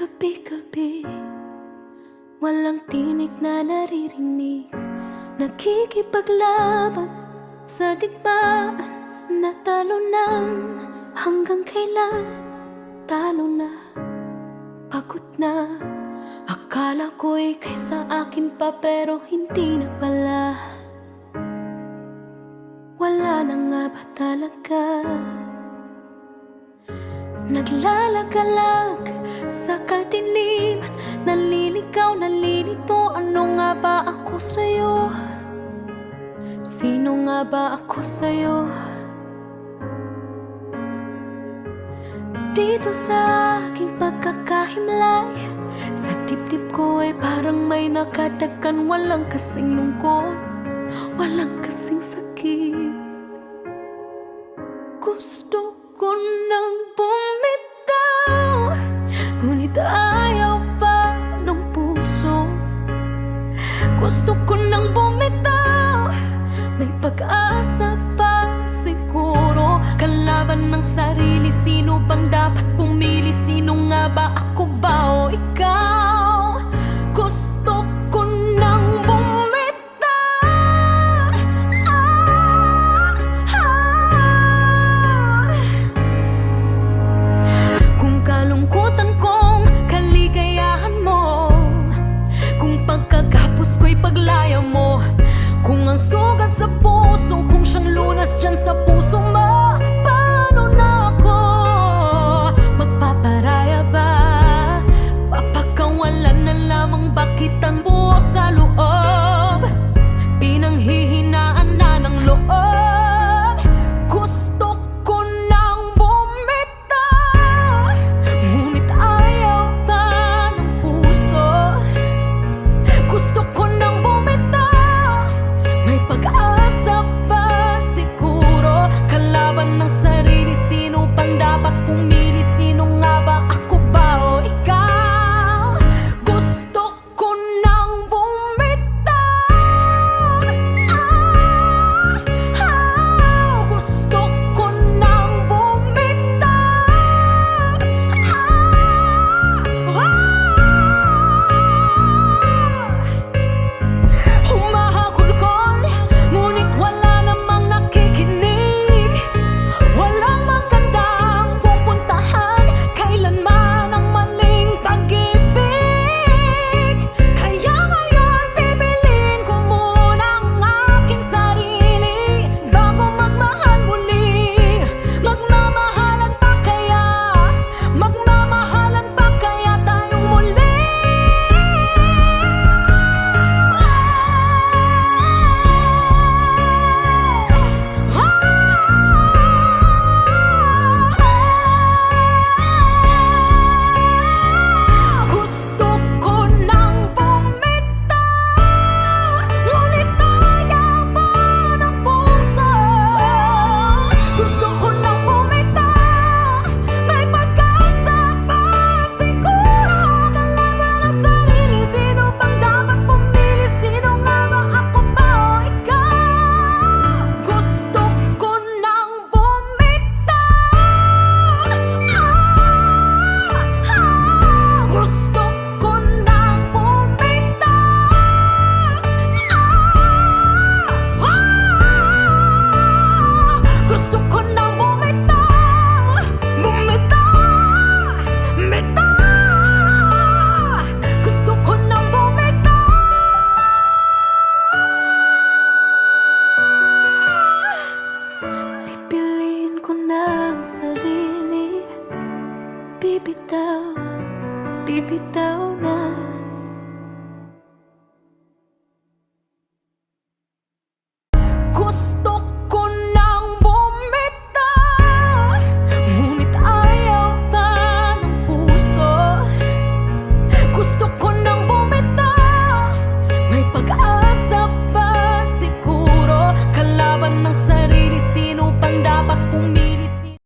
Gabi-gabi, walang tinig na naririnig. Nakikipaglaban sa digmaan, natalo ng hanggang kailan. Talo na, pagod na. Akala ko'y kaysa akin pa, pero hindi na pala. Wala na nga ba talaga? Naglalagalag sa kadiliman, naliligaw, nalilito. Ano nga ba ako sa'yo? Sino nga ba ako sa'yo? Dito sa aking pagkakahimlay, sa dibdib ko ay parang may nakadagan. Walang kasing lungkot, walang kasing sakit. Gusto ko nang bumitaw, ngunit ayaw pa ng puso. Gusto ko nang bumitaw, may pag-asa pa siguro. Kalaban ng sarili, sino bang dapat pumili? Sino nga ba, ako ba o ikaw? Gusto ko nang bumitaw. Kung kalungkutan kong kaligayahan mo, kung pagkagapos ko'y paglaya mo, kung ang sugat sa puso, kung siyang lunas dyan sa puso mo, paano na ako magpaparaya ba? Papakawalan na lamang ba kitang buo sa loob? Pinanghihinaan na ng loob. Gusto ko nang bumitaw, ngunit ayaw pa ng puso. Gusto ko nang bumitaw, may pag-asa pa siguro. Kalaban ng sarili, sino bang dapat pumili? Sino nga ba, ako ba o ikaw? Gusto ko nang bumitaw. Gusto ko nang bumitaw. Humahagulgol, ngunit wala namang nakikinig. Walang magandang pupuntahan, kailanman ang maling pag-ibig. Kaya ngayon pipiliin ko muna ang aking sarili bago magmahal muli. Magmamahalan pa kaya? Magmamahalan pa kaya tayong muli? Gusto ko nang bumitaw, ngunit ayaw pa ng puso. Gusto ko nang bumitaw, may pag-asa pa siguro. Kalaban ng sarili, sino bang dapat pumili? Sino nga ba, ako ba o ikaw? Gusto ko nang bumitaw. Gusto ko nang bumitaw. Gusto ko nang bumitaw. Bumitaw, bitaw. Gusto ko nang bumitaw. Pipiliin ko ng sarili, bibitaw, bibitaw na.